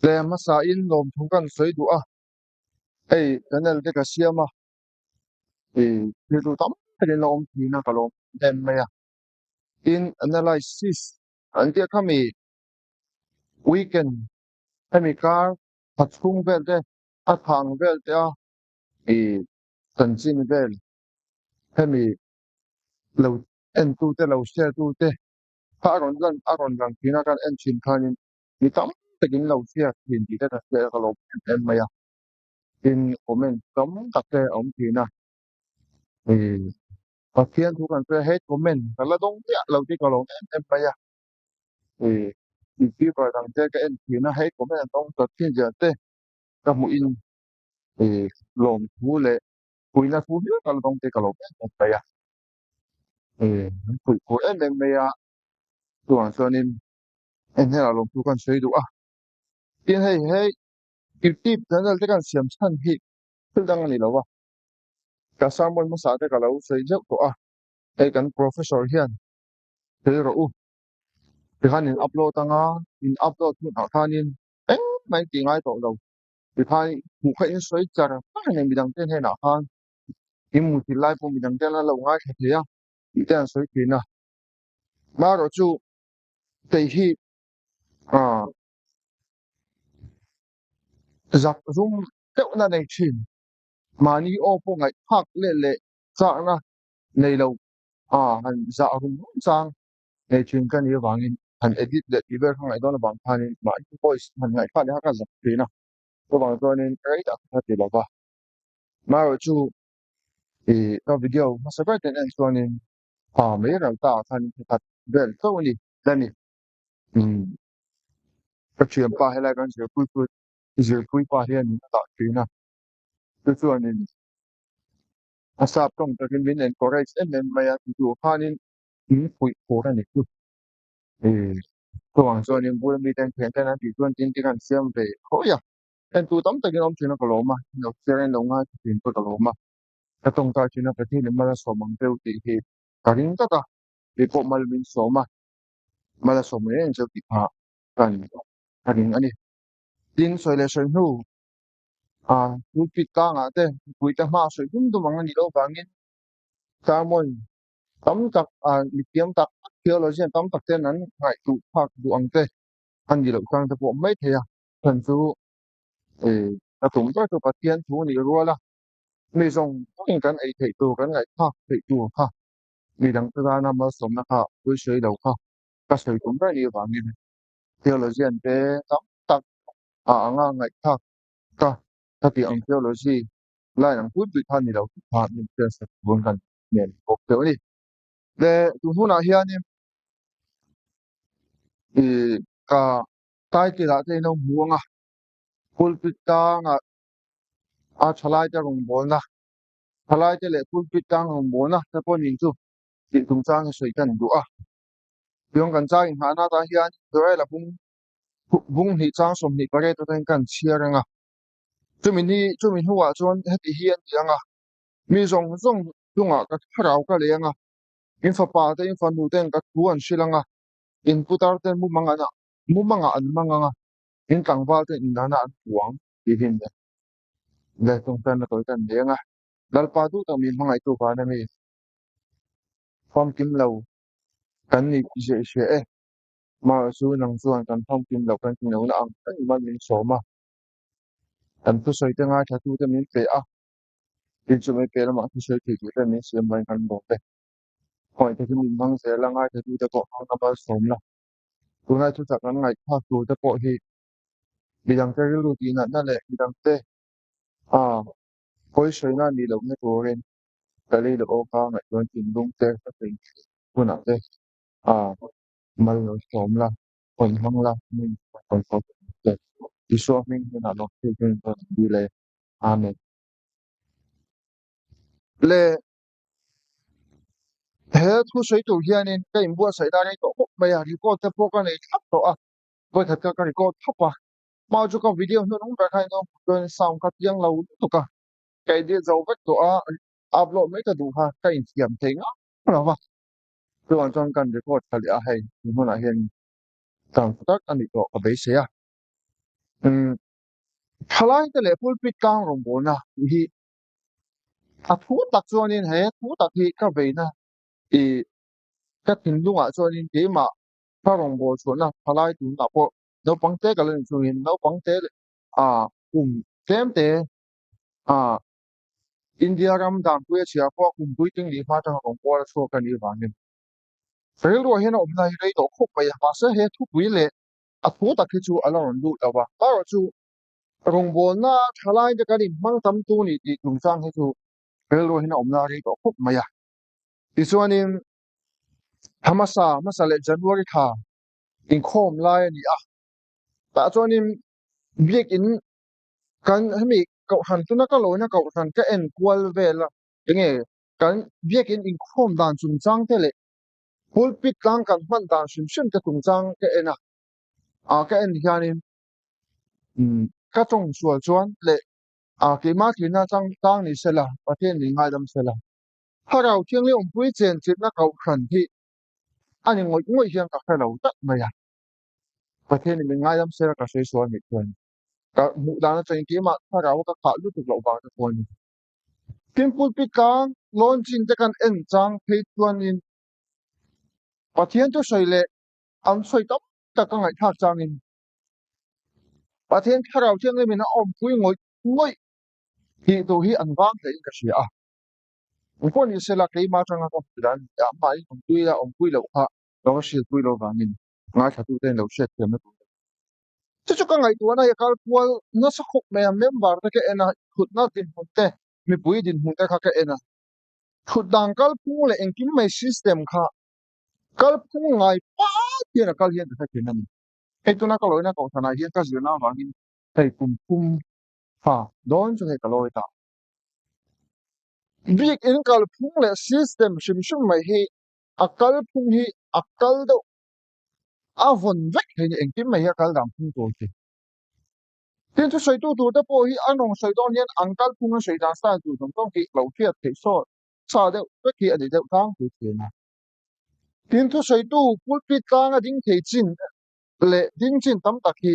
le masa in lom thukan soi du a ei kanal te ka siama e ti du tam te lom ti na ka lom dem me ya in analysis an te kami weekend kami kar pathung vel te a thang vel te a e tanjin vel kami lo en tu te lo se tu te pa aron lang ti na kan en chin khanin ni tam te gin lo sia tin ti te ka se ka lom em me ya in comment tam tak te om ti na e Pasien thu kan pe het comment kala dong ya lo ti ko lo em pa ya ti ko dang te ka en ti na het comment dong ta tin ja te ka mu in e lom thu le kui na thu bi kala dong te ka lo em pa ya ku em me ya tu an so nin en he la lom thu kan sei du a tin hei ki tip dan dal te kan siam san hi tu dang ni lo wa ka samon ma sa te ka lo sei je ko a e kan professor hian te ro u thì khán in upload tăng á in upload thu thảo than in ấy mấy tiếng ai tổ đầu thì thay một cái in xoay chả phát này bị đăng tên hay nào han in một thì live cũng bị đăng tên là lâu ngay thế à bị tên xoay tiền à mà rồi chú thì hi à giặc zoom tẹo na này chìm mà ni ô phong ngày phát lệ lệ dạng na này lâu à hành dạ cũng sang này chìm cái này vàng in hành edit để đi về không ngày đó là bằng than in mà voice hành ngày phát để hát cái giặc tiền à tôi bằng cho nên cái đã phát thì là ba mà rồi chú cái video mà sẽ phải tên anh cho nên mấy lần tạo thành thật về câu này đây này cái chuyện ba hay là cái chuyện cuối ba hiện tạo chuyện nào tôi cho nên asap trong cái mình nên correct em mà ya tu hanin cuối cuối này tu thì tôi bằng cho nên bữa mình đang khuyên cái này thì tôi tin cái xem về khó ya em tu tóm tới cái ông chuyện nó có lỗ mà nó sẽ lên đồng ngay chuyện có lỗ mà cái trong cái chuyện nó cái gì mà là số bằng tiêu thì cái gì đó ta thì bộ mà mình số mà mala some en so ki pa kan kaning ani tin soile soi nu tu pi ka nga te pui ta ma soi dum dum ang ni lo bangin ta mon tam tak mi tiam tak theology tam tak te nan ngai tu phak du ang te an di lo tang te po mai the ya kan chu e ta tum ta to patien thu ni ro la mi song ong kan ai thei tu kan ngai phak thei tu kha mi dang ta na ma som na kha pui soi lo kha ka soi tum ra ni bangin theology an te tam tak nga ngai thak ka ta ti ang theology lai nang put bi than ni lo pha min te sa bun kan nen kok te ni le tu hu na hian ni i ka tai ti la te no muanga pulpit ta nga a chalai ta rong bol na chalai te le pulpit ta rong bol na ta pon ning chu ti tum chang soi kan du a yong kan chang ha na ta hian do la bung hi chang som ni pare to ten kan chia nga chu min huwa chon heti hian ti anga mi zong zong tunga ka tharau ka lenga in fa pa te in fa nu ten ka tu an shilanga in putar ten mu manga an manga nga in tang wal ten in nana an puang ti hin le tong ten na toy ten lenga dal pa tu ta min mangai tu pa na mi fom kim lo kan ni je e ma su nang suan kan fom kim lo kan kin lo na ang kan man min so ma an tu soi te nga tha tu te min pe a in chu me pe la ma tu soi ti tu te min siam ban kan bo te hỏi thì mình mang sẽ là ngay thì tôi đã có hàng năm bao sống là tôi ngay tôi chắc ngắn ngày khác tôi đã có thì bị đăng cái routineนั่นแหละbị đăng thế à coi soi na đi đâu nghe tôi lên cái này được ok ngày tôi tìm đúng thế các tình tôi nói thế à mà nó sống là còn mong là mình còn có thế đi số mình như nào nó thì mình còn đi lên amen le thế tôi soi tôi hiện nên cái bữa soi ra này tôi bây giờ thì có thể có cái này thấp to à với thật cái này có thấp à mau cho cái video nó đúng ra hay không rồi xong cái tiếng lâu to cả cái dia dấu vết của upload mấy cái đủ ha cái hiểm thế á là vậy tôi hoàn toàn cần record thật là hay nhưng mà hiện càng tất anh đi có cái bế xe thalai te le pulpit kang rong bo na hi a thu tak chuan in he thu tak hi ka ve na i ka tin lunga chuan in ke ma ka rong bo chuan na thalai tu na po no pangte ka len chu in no pangte a tlem te a India ram dan pu chia po pui ting li ma tang rong bo la chu ka ni wa ni fel ro hen om na hi rei to khop pa ya pa se he thu pui le a thu tak hi chu ala ron lu la wa ta ro chu rong bo na thalai de ka ni mang tam tu ni ti tung sang he chu fel ro hen om na rei to khop ma ya ti chuan in hamasa le January tha in khom lai ni a ta chuan in biak in kan hemi cậu hẳn tu na ka lo na cậu hẳn ka en kwal ve la nge kan biak in khom dan chung chang te le pulpit kang kan man dan shim shim ka tung chang ka ena a ka en hianin ka chong sual chuan le a ke ma ki na chang tang ni sela pathen ni ngai dam sela harau thiang le pui chen chit na cậu hẳn hi ani ngoi ngoi hiang ka kha lo tat ma ya pathen ni ngai dam sela ka sei sual ni chuan ka mu dan na chen ki ma harau ka kha lu tu lo ba ta chuan tin pulpit kang launching te kan en chang phei chuan in pathian tu soile am soi top ta ka ngai thak chang in pathian tharau thiang le mina om pui ngoi ngoi hi to hi an wang te in ka sia a ko ni se la ke ma chang ka dan ya mai om pui la om pui lo kha lo shi pui lo wang in ngai tha tu ten lo shet te ma tu chu ka ngai tu na ya kal pual na sa khop me member ta ke ena khut na tin hunte mi pui din hunte kha ka ena khut dang kal pu le engkim mai system kha kal pu ngai pa ti na kal hian ta ke na ei tu na ka loi na ko thana hian ka zir na wangin thei pum ha don chu he ka loi ta big in kal phung le system shim shim mai hi akal phung hi akal do avon vek he ni engkim mai ha kal dam phung to ti tin chu soi tu te po hi anong soi don hian angkal phung na soi dan sa tu dong tong ki lo thiat thei so sa de vek hi adi de tang tu ti na tin chu soi tu pulpit tang a ding thei chin le ding chin tam tak hi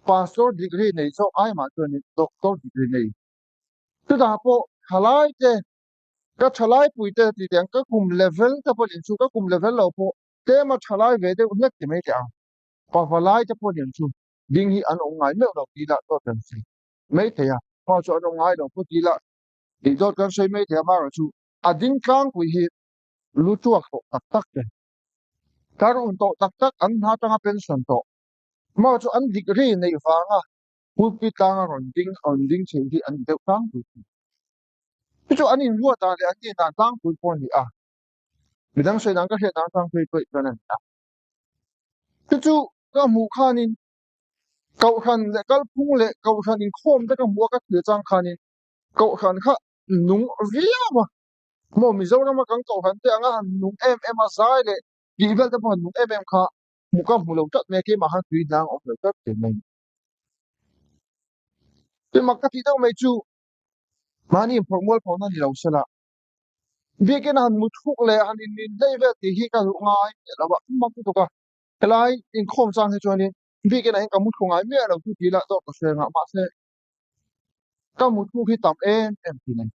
pastor degree nei so ai ma chuan in doctor degree nei tu da po halai te ka thalai pui te ti teng ka kum level ta po in chu ka kum level lo po te ma thalai ve de unek ti mai ta pa valai te po in chu ding hi an ong ngai me lo ti la to kan si mai te ya pa chu an ong ngai lo po ti la di dot kan sei mai te ma ra chu a ding tlang pui hi lu chuak to tak tak te kar un to tak tak an ha tanga pension to ma chu an degree nei fa nga pulpit tang a ron ding chen hi an deuh tang tu chu an in ruat ta le an ti dan tang pui pon hi a midang sei dang ka he dan tang pui pui chuan an ta chu ka mu khanin kau khan le kal phung le kau khan in khom te ka mu ka thil chang khanin kau khan kha nung ria ma mo mi zo ma kang kau khan te anga han nung em a zai le ki vel te pon nung em kha mu ka mu lo tat me ke ma ha tui dang of le tat te mai te ma ka ti dang mai chu mani formal phone na ni lo sala bikin han mu thuk le han in dei ve ti hi ka lu ngai la ba ma tu ka kelai in khom chang he chuan in bikin a ka mu thuk ngai me lo tu ti la to ka se nga ma se ka mu thuk hi tam em ti nei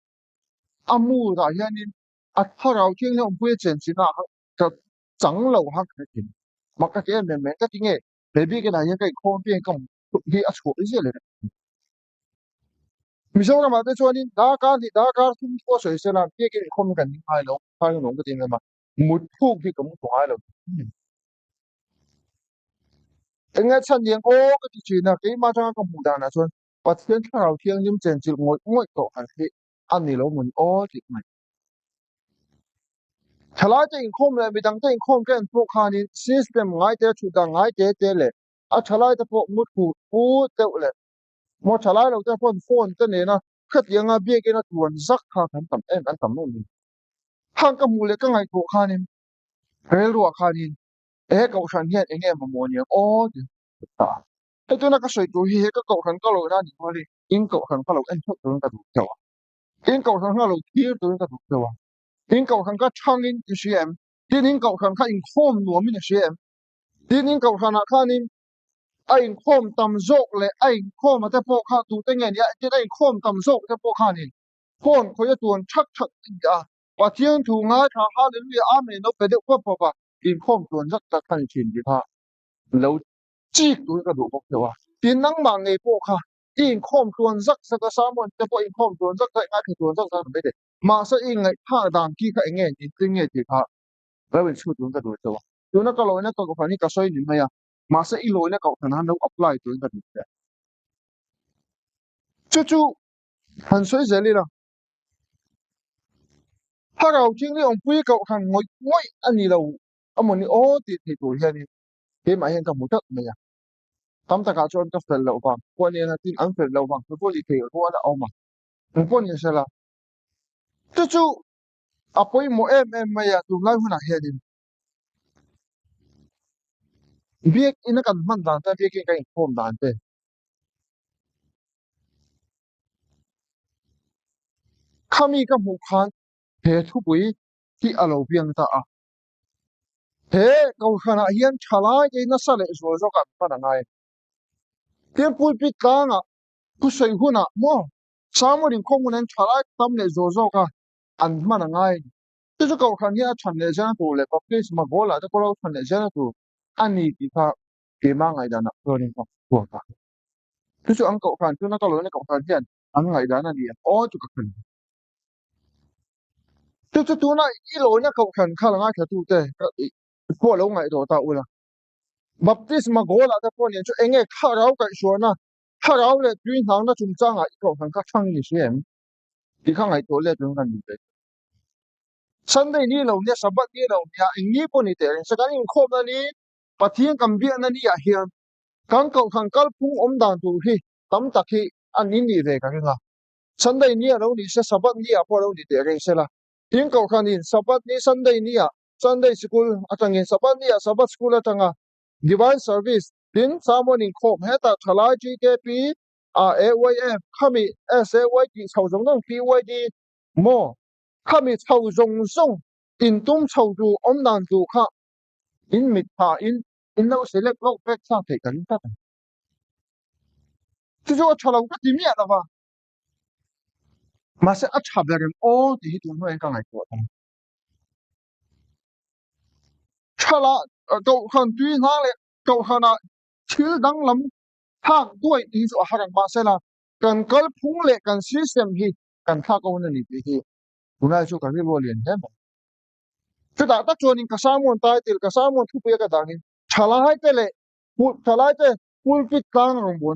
amu da hianin a tharau thiang le pui chen china ka chang lo ha ka tin ma ka ke me ka ti nge le bikin a hian kai khom pi ka mu hi a chu i le mi zo ma te chuan in da ka thum ko soi se na bikin khom kan ni hai lo hai lo ka tin ma mu thuk hi ka mu thuk ai lo enga chan yang o ka ti chi na ke ma cha ka mu da na chuan pathian tharau thiang nim chen chil ngoi ngoi to han hi an ni lo mun o ti mai thalai te in khom le mi dang te in khom ken phu khan in system ngai te chu da ngai te le a thalai te po mut khu pu te le mo thalai lo te phone te ne na khat yang a bia ke na tuan zak kha kan tam en an tam no ni hang ka mu le ka ngai ko khan in rel ro khan in e ka shan hian enge ma mo ni o ti ta e tu na ka soi tu hi he ka ko khan ka lo na ni ma li in ko khan ka lo en thot tu ka du chawa in ko khan ka lo thir tu ka du chawa in ko khan ka chang in ti cm tin in ko khan ka in khom nuam in cm tin in ko khan a khan in ai khom tam zok le ai khom ate po kha tu te nge ya ti ai khom tam zok te po kha ni phone khoi tuan thak thak ya pathian thu nga tha hallelujah amen no pe de ko pa in khom tuan zak ta khan chin di pha lo chi tu ka du bok wa tin nang ma nge po kha in khom tuan zak sa ka sa mon te po in khom tuan zak ka nga tuan zak sa be de ma sa in ngai tha dang ki kha nge ni tin nge ti pha ba wen chu tuan ka du to tu na ka lo na ka ko fa ni ka soi ni ma ya mà sẽ lỗi nó cậu thằng hắn đâu apply tới gần được chú hắn suy dễ đi đâu hắn đầu tiên đi ông quý cậu thằng ngồi ngồi anh đi đâu ông muốn đi ô thì tuổi hiện đi thế mà hiện tại một trận này à tắm ta cả cho anh ta phải lâu vàng quan niệm là tin anh phải lâu vàng tôi có lý thì tôi đã ông mà không quan niệm sao là chú à bây giờ em mày à tụi ngay hôm nào hiện đi biết ina kan man dan ta biết cái form dan te kami ka mu khan he thu bui ki alo biang ta a he kau khana hian thala ke na sa le zo zo kan pa na ngai te pul pi ka nga ku sei huna mo samu rin khong mun thala tam le zo zo ka an ma na ngai te zo kau khan ya chan le ja tu le pa please ma gola ta ko lo chan le ja tu ani ti kha ke ma ngai da na ko ni ko ko ka tu chu ang kau khan tu na ka lo na kau khan hian an ngai da na ni o chu ka khan tu na i lo na kau khan kha la ngai tha tu te ko lo ngai do ta u baptism gola ta pon yan chu enge kharau kai suana kharau le twin hang na chung changa i ko han ka thang ni sem ti khang ai to le chung kan ni te sunday ni lo ne sabat ni lo ya ingi po ni te sa kan in khom na ni pathian kam bi na ni ya hian kan ko khang kal phung om dan tu hi tam tak hi an ni ni ve ka nga sunday ni lo ni se sabat ni a po lo ni te re se la tin ko khan in sabat ni sunday ni a sunday school atangin sabat ni a sabat school atanga divine service tin someone in khom heta thalai gkp ayf khami sayt chau jong dong pyd mo khami chau jong jong in tum chau du om nan du kha in mit pha in no select lo pek sa the kan ta chu chu chalau ka ti mi ala ba ma se a chaber o ti tu no en ka ngai ko chala ko khan tui na le ko khana thil dang lam thang duai ti zo harang ma se la kan kal phung le kan system hi kan tha ko na ni ti hi tunai chu ka ri bo lien he chu da ta chuan in ka samon tai til ka samon thu pe ka dang in chala hai te le pu chala te pulpit tang rong bo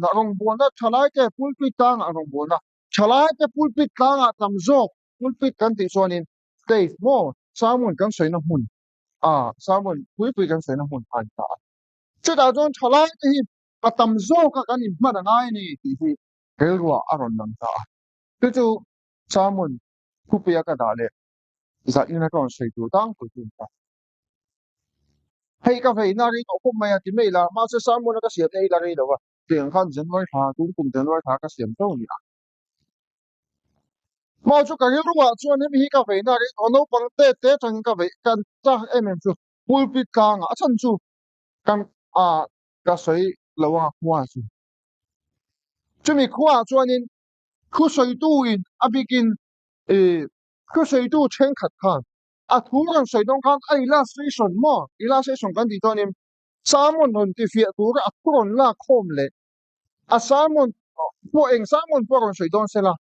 na chala te pulpit tang rong bo na chala te pulpit tang a tam zo pulpit kan ti chuan in stage mo samon kan soi na hun samon pulpit kan soi na hun an ta chu da chuan chala te hi a tam zo ka kan in ma na ngai ni ti hi kelwa aron nam ta chu samon thu pe ka da le za ina kon sei tu tang tu tu ta hei ka vei na ri to khum mai ti mei la ma se sam mo na ka siam nei la ri lo wa tiang khan zen loi tha tu kum zen loi tha ka siam to ni a ma chu ka ri ruwa chuan ni hi ka vei na ri ono pang te thang ka vei kan ta chu pulpit ka nga chan chu kan a ka sei lo wa khwa chu chumi khwa chuan in khu soi tu in abikin e khu soi tu chen khat khan a thu ran soi dong khan ai la station mo ila station kan ti to nim samon hon ti fia tu ra akron la khom le a samon po eng samon po ron soi don se la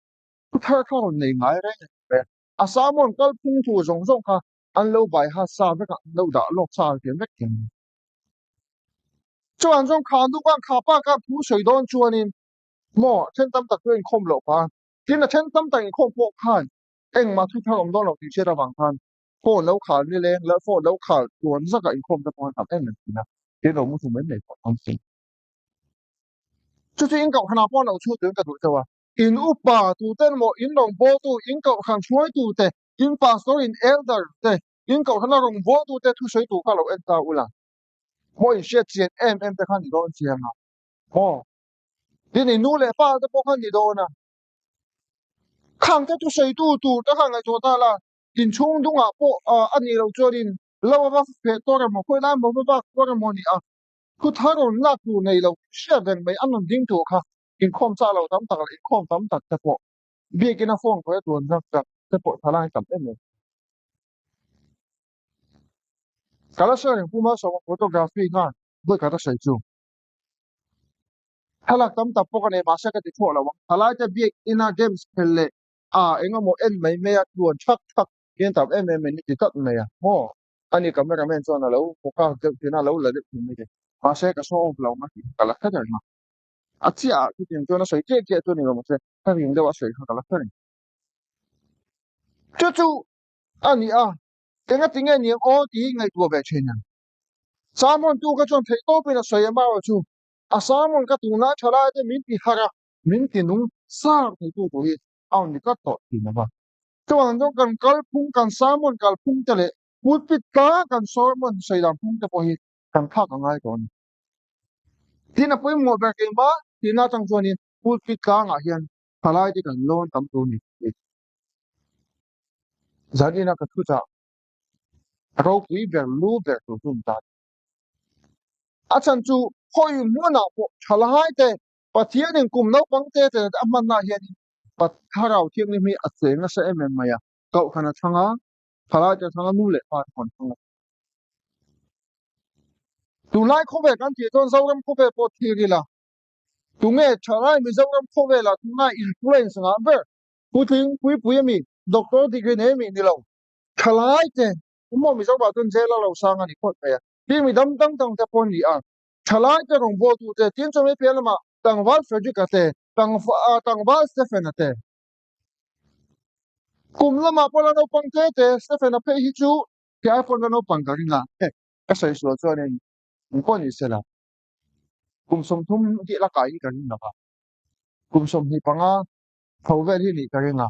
tu thar kha ron nei ngai re a samon kal phung thu zong zong kha an lo bai ha sa ve ka lo da lok sa ke vek kin chuan zong kha du kan kha pa ka thu soi don chuan in mo chen tam tak ren khom lo pa tin a chen tam tak khom po khan eng ma thu thar om don lo ti che ra wang khan phô lâu khảo như lên lỡ phô lâu khảo tuấn rất là không cho con học em được thì nào thế rồi muốn chúng mình để có thông tin chứ in cậu hana phô lâu chút đến cả tụi tao in upa tụ tên một in đồng bố tụ in cậu hàng suối tụ tệ in pastor in elder tệ in cậu hana đồng bố tụ tệ thu suối tụ khá lâu em tao ula mỗi chuyện chuyện em phải khăn gì đó chuyện mà ồ đi này nu lệ pa tao bố khăn gì đó nè khang tao thu suối tụ tao khang cái chỗ ta là in chung đúng à bộ anh ấy lâu cho đi lâu ba phải tôi cái một khối nam một ba tôi cái một đi à ku tharon na tu nei lo sia den mai anon ding tu kha in khom cha lo tam tak in khom tam tak te po bi ki na phone ko tu nak tak te po thalai tam em kala sa rin kuma so photography nga bo ka ta sai chu halak tam tak po ka ne ma sa ka ti tho lo thalai te bi ina games phelle enga mo en mai me ya tuan thak thak ken tam em ni ti tat me ya mo ani cameraman so na lo ko ka ti na lo la de ni me ma sa ka so lo ma kala ka da chi à cái tiền cho nó sấy kia cho nên là một cái ta dùng để vào sấy hoặc là cái này chú anh à tiếng nghe nhiều ô tí ngày tua về chuyện này sao mà tu cái chuyện thấy tốt bây giờ sấy mà vào chú sao mà cái tu na chả lại thì mình bị hara mình thì đúng sao thì tu tu ông đi cắt tọt thì mà cho anh đó cần sao mà cần phung thế này bút bị cá cần sao mà sấy làm phung thế bôi cần khác cái ngay còn thì nó phải một cái mà thì nó chẳng cho nên bút bị cá ngã hiền lại thì cần lon tầm tu này zani na ka thuta ro pui ber lu ber tu tum ta achan chu hoi mu na po thalai te pathian in kum no pang te amman na hian pat tharau thiang ni mi a cheng sa em maya kau khana thanga thalai te thanga nu le pa kon thanga tu lai kho ve kan ti ton zauram kho ve po thi ri la tu nge thalai mi zauram kho ve la tu na influence nga ber pui mi doctor degree ne mi ni lo thalai te mo mi zau ba tun je la lo sang ani khot ya ti mi dam dang dang te pon ni a thalai te rong bo tu te tin chome pe lama tang wal frederick ate tang wal stephen ate kum lama pola no pang te stephen a pe hi chu ke iphone no pang ka ringa ka sai so cho ne ko ni se la kum som thum ti la kai ka ringa ba kum som hi panga thau ve hi ni ka ringa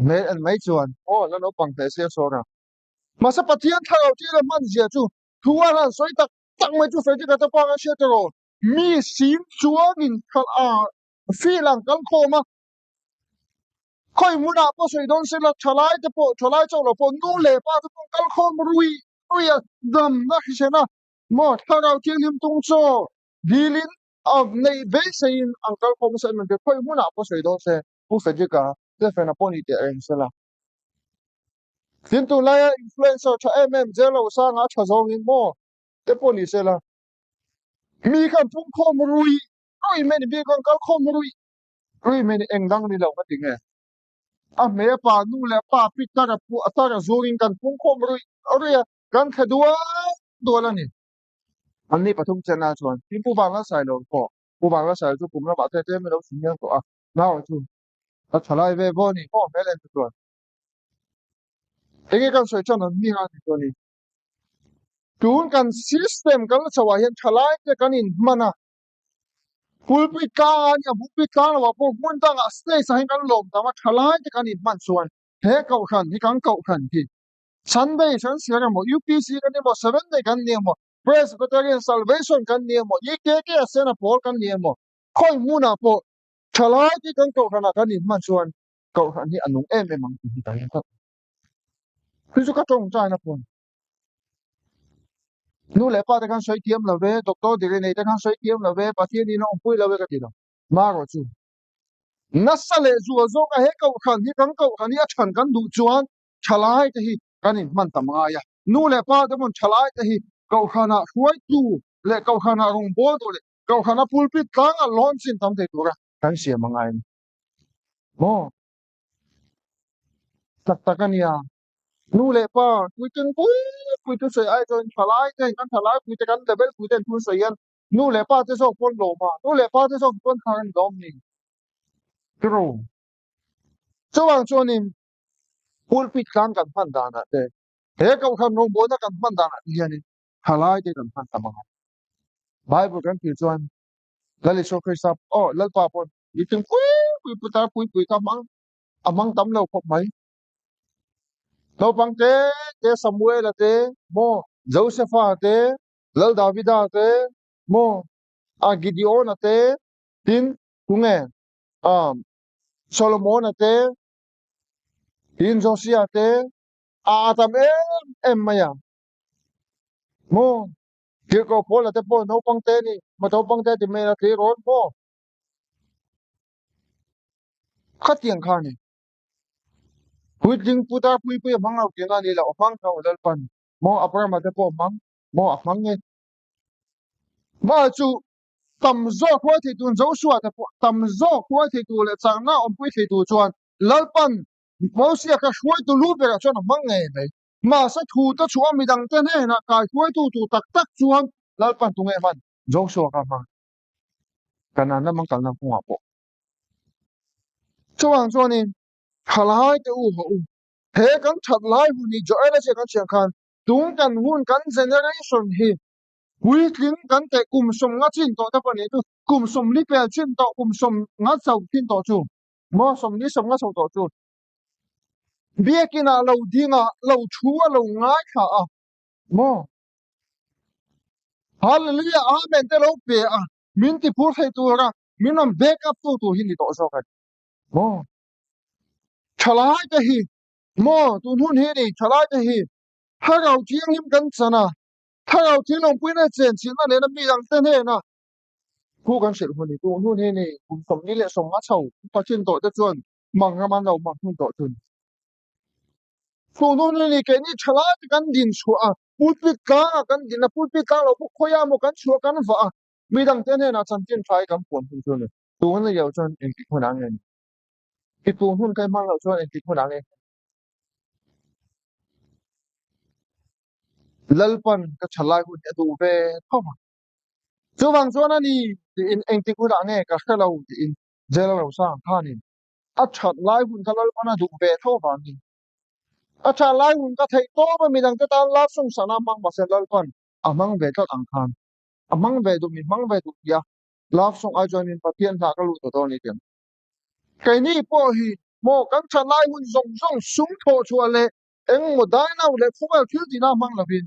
me an mai chuan o la no pang te se so ra masa pathian tharo ti le man zia chu thuwa ran soi tak tak mai chu frederick ate pa ga she te ro mi sim chuang in khal phi lang kal khoma khoi muna po soi don se la thalai chaw lo po nu le pa tu kal khom rui a dam na khishena mo tharau thiang lim tung cho dilin of nei be sein angkal khom se men khoi muna po soi don se pu se ka te fe na poni te en se la tin tu la influencer cha zelo sa nga cha zong in mo te poni se la mi kan pung khom rui men bi kan kal khom rui men eng dang ni lo ma ting me pa nu le pa pit ta ra zoring kan pung khom rui kan khadua dola ni an ni pathum chena chuan tin pu bang la sai lo ko pu bang la sai chu kum la ba te me lo sin ko na chu ta thalai ve bo ni ko me len tu enge kan soi chan an mi ha ni to ni tun kan system kan la chawa hian thalai te kan in mana pulpit ka ani pulpit ka la po mun tang a stay sa hin kan lom ta ma thalai te kan in man chuan he kau khan hi kan kau khan hi Sunday san siya mo UPC kan ni mo 7 day kan ni mo Presbyterian Salvation kan ni mo YKK Asena Paul kan ni mo khoi muna po thalai ti kan kau khana kan ni man chuan kau khan hi anung mang ti ta yan ta khi chu ka tong cha na pon nu le pa ta kan soi tiam la ve doctor dire nei ta kan soi tiam la ve pathian ni no pui la ve ka ti lo ma ro chu nasale zuwa zo ka he kau khan hi kan kau khan hi a than kan du chuan thalai te hi kan in man tam nga ya nu le pa de mon thalai te hi kau khana huai tu le kau khana rong bo do le kau khana pulpit tang a lon sin tam te tu ra kan sia mangai mo tak takan ya nu le pa kui tu sei ai ton thalai te kan thalai kui te kan level kui ten tu sei yan nu le pa te sok pon lo ma nu le pa te sok pon khan dom ni tro chuang chuanin pulpit kan kan man dana te he kau khan rong bo na kan man dana hianin halai te kan man tamang bible kan ti chuan lali so krista lal pa pon iting pui ka mang amang tam lo khop mai lo pang te samuel te mo joseph te lal davida te mo gideon te tin tunge um solomon te tin josia te tam em maya mo kia có phố là thế phố nấu băng tê đi mà nấu băng tê thì mày là thế rồi phố khát tiền khan này hui ding puta pui mang nào tiền anh đi là mang thầu dal pan mo apar mà thế phố mang mo ap mang nghe mà chú tầm gió qua thì tuần dấu suốt thế phố tầm gió qua thì tu lệ chẳng na ông pui thì tu chuan lal pan mo sia ka shuai tu lu be ka chuan mang nghe này mà sa thu ta chu mi dang ten he na kai shuai tu tak tak chuan lal pan tu nghe man dấu suốt ka mang kana na mang kal na pu po chuan chuan in halai te u ho u he kan that lai hu ni jo ela che kan chiang khan tung kan hun kan generation hi hui tling kan te kum som nga chin to ta pa ni tu kum som li pel chin to kum som nga chau tin to chu mo som ni som nga chau to chu biakina lo dinga lo thu lo ngai kha a mo hallelujah amen te lo pe a min ti phur thei tu ra min on back up tu hi ni to so ka mo thalai te hi mo tu hun hi ni thalai te hi ha gao chiang him kan sana ha gao chi long pui na chen chin na le na mi dang ten he na khu kan shil hun ni tu hun he ni kum som ni le som ma chau pa chin to te chuan mang ra man lo mang hun to chun tu nun ni ke ni thala kan din chu a pulpit ka kan din na pulpit ka lo ko ya mo kan chu kan va mi dang ten he na chan tin thai kan pon hun chun tu hun ye chuan en ki hun ang en ki tu hun kai mang lo chuan en ki hun ang en lalpan ka chalai hun e tu ve tho chu wang chuan ani ti in eng ti hun ang e ka khalo ti in jela lo sang khanin a chat lai hun ka lalpan a du ve tho wa ni a chat lai hun ka thei to ba mi dang te tan la sung sana mang ba se lalpan amang ve tot ang khan amang ve du mi mang ve du ya love song ai join in pathian tha ka lu to ni tem kai ni po hi mo kan chan lai hun zong zong sung tho chu le eng mo dai na le fu ba thil ti na mang la bin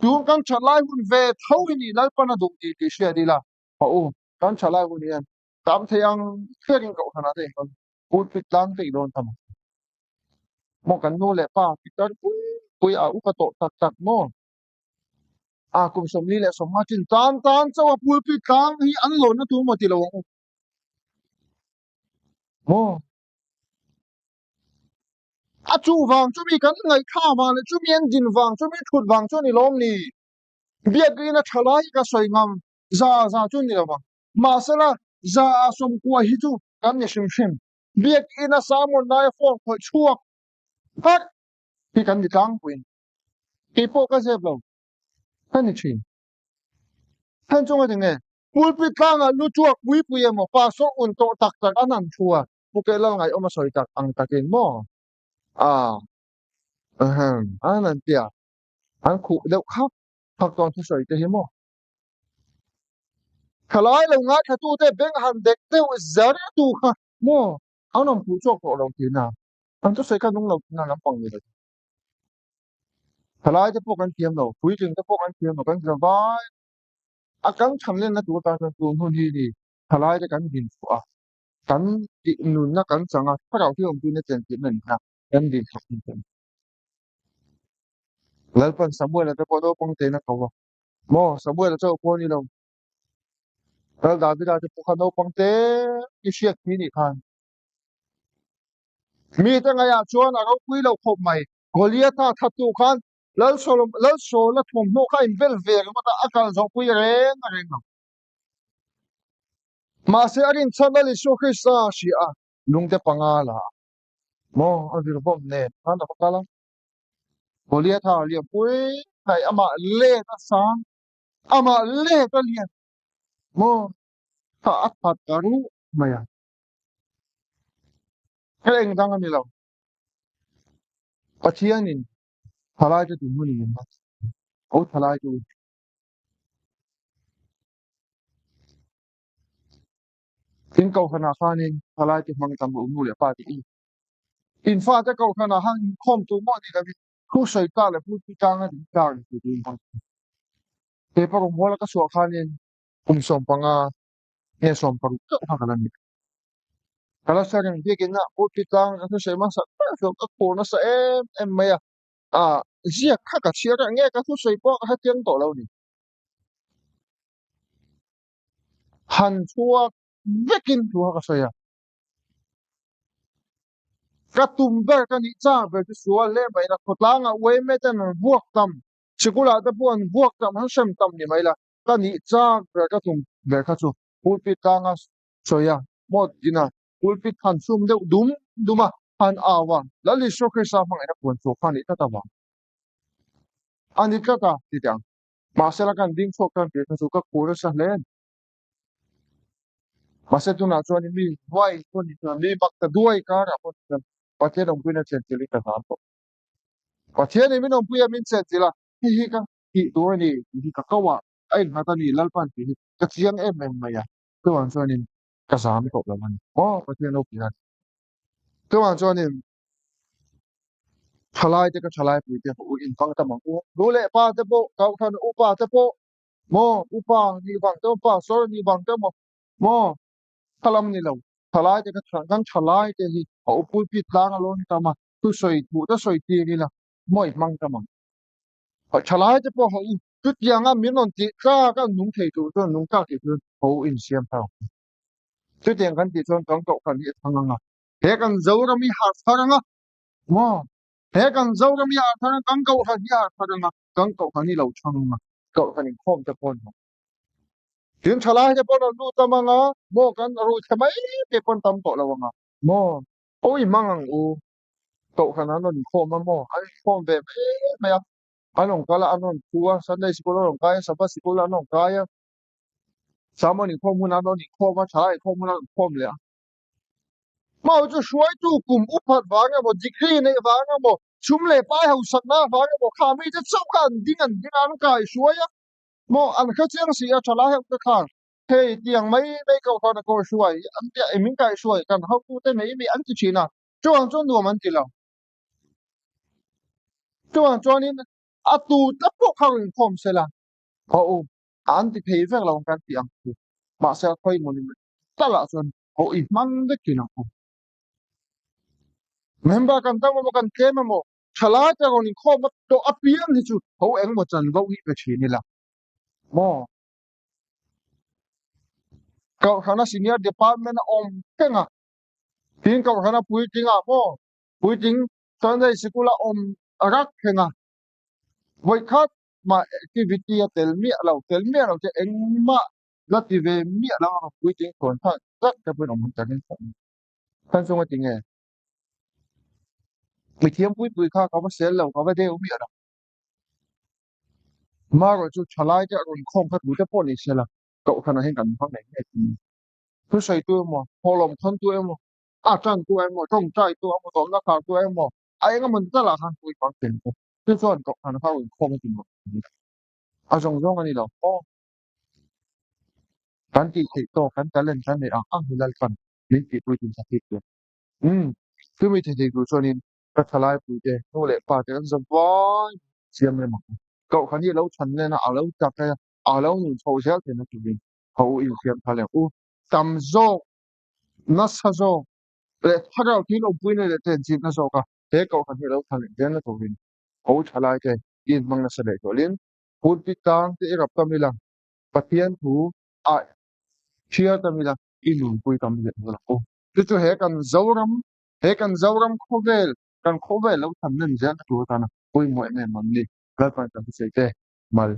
tu kan chan lai hun ve thau ni lal pa na du ti she di la pa u kan chan lai hun ni an tam thayang khering ko khana te kon put pit lang te don tam mo kan no le pa pitar pui a u ka to tak tak mo a kum som ni le som ma chin tan tan chawa pul pit kang hi an lo na tu mo ti lo mo a chu wang chu mi kan ngai kha ma le chu mien din wang chu mi thut wang chu ni lom ni bia gi na thalai ka soi ngam za za chu ni lo ma sala za a som kwa hi chu kan ni shim shim bia gi na samon na phone khoi chuak hat ki kan ni tang queen ki po ka se blo kan ni chin han chung a ne pul pi tang a lu chuak pui pui mo pa so un to tak tak anan chua pu ke la ngai o ma soi tak ang takin mo a anan tia an khu deuh khắc phật toàn thu sợi te hi mo khalai lo nga thatu te beng han dek te zar tu kha mo anom pu chok ko lo ti na an tu sai ka nung lo na lam pang ni khalai te pok an tiam lo pui ting te pok an tiam lo kan za vai a kan tham len na tu ta tu hun hi ni khalai te kan din fu a kan ti nun na kan changa pha rau ti ong tu ne chen ti nen na kan din thak ni chen lalpan samuel te po do pong te na ko mo samuel cho po ni lo dal David ate pukhano pangte ishiak mini khan mi te nga ya chuan aro pui lo khop mai Goliath thatu khan lal so la thum no kha in vel ve ma ta akal zo pui reng ma se arin chala li so khisa shi a lung te pangala mo adir bom ne han da pakala Goliath li pui kai ama le ta sang ama le ta lian mo ta at pat karu maya keng dang ani lo pachianin thalai te tu muni ma o thalai tu in kau khana khanin thalai te mang tam u nu le pa ti in fa te kau khana hang khom tu mo ni da bi khu soi ta le pu ti tang a ta ni tu ma te pa ro mo la ka so khanin som panga e som paru ka ha kana ni kala sa ren bi ke na pu ti tang ka se ma sa so ka ko na sa em me ya a zia kha ka chia ra nge ka thu soi po ka ha tiang to lo ni han chua vekin tu ha ka soya ka tum ber ka ni cha ber tu sual le mai na khotlang a we me tan buak tam chikula ta pon buak tam han sem tam ni mai la ka ni cha ber ka tum ber ka chu pulpit ka nga soya mod dina pulpit han sum de duma han awa la li so ke sa phang ina pon chu khan ni ta ta wa ani ka ta ti tang ma se la kan ding chok kan pe ka chu ka ko ra sa len ma se tu na chuan ni mi wai ko ni na mi bak ta duai ka ra pon pathian ông pui na chen chili ka sam to pathian ni min ông pui min chen chila hi ka hi to ni hi ka kawa ai ma ta ni lalpan ti ka chiang em ma ya to wan chuan ni ka sam to la man pathian ông pui na to wan chuan ni thalai te ka thalai pui te u in kang ta mang u do le pa te po kau than u pa te po mo u pa ni bang te pa so ni bang te mo kalam ni lo thalai te ka kan thalai te hi au pui pi tlang alon ta ma tu soi tu ta soi ti ni la moi mang ta mang họ thalai te po ho tu tiang a min on ti ka nung thei tu to nung ka ti tu ho in siam ta tu tiang kan ti chon tong to kan hi thang nga he kan zo ra mi ha thang nga mo he kan zo ra mi ha thang kan ko ha hi ha thang nga kan ko kan ni lo chang nga ko kan ni khom te pon tiếng chalai te pon lu ta ma nga mo kan ru chamai te pon tam to la nga mo oi mang u cậu khả năng nó khom mà mò ai khom về mày anh ông cái là anh ông tua Sunday school anh ông cái Sabbath school anh ông cái sao mà你khom muốn anh你khom mà trái khom muốn anh khom liền mà tôi suy tu cùng úp phát vàng mà degree này vàng mà chúng lệ bài học sắc na vàng mà khám ấy chắc sao cả đi ăn cái suy á mà anh khát tiếng gì à trả lại học cái khang hey tiếng mấy cậu con có suy anh tiếng mình cái suy cần học tu tới mấy anh chỉ na cho anh cho đồ mình chỉ là cho anh cho nên à tu tất bộ khang khom sẽ là oh anti pay vek lawan kan tiang tu ma sel khoi mon ni tala son i mang de kina ko member kan ta mo kan ke mo thala ta ko ni kho ma to apian ni chu ho eng mo chan go hi pe chi ni la mo ka khana senior department om kenga tin ka khana pui tinga mo pui ting Sunday school om arak kenga voi khat ma activity a tel mi lo che eng ma la ti ve mi la pui ting kon tha tak ka pun om chan ni kan sung a ting e mi thiam pui kha ka ba sel lo ka ba de mi ara ma ro chu chalai ja ron khom kha tu te pon ni sela ka khana hen kan phang nei ti tu sai tu mo holom thon tu mo a chan tu mo tong chai tu mo tong na ka tu mo ai nga mun ta la han pui phang pen ko tu son ka khana kha ron khom ti mo a jong jong ani lo kan ti thei to kan talent kan nei a hilal kan min ti pui tin sa ti tu tu mi thei tu chonin ka thalai pui te no le pa te an zawai siam le ma cậu khán gì lâu chắn lên là ở lâu chặt hay ở lâu nhìn sâu xéo thì nó chỉ mình hậu yêu phiền thay là u tầm zo nó sa zo để thay đầu tí ông quên để tiền gì nó zo cả thế cậu khán gì lâu thay lên nó thôi hậu trả lại cái in bằng nó sẽ để cho lên hút bị tăng thì gặp tâm đi làm bắt tiền thú ai chia tâm đi làm in luôn quên tâm đi làm ô thế cho hệ cần dâu rắm khó về lâu thầm nên giá nó tuổi ta nó quên mọi ngày mà đi cái quan trọng là cái mà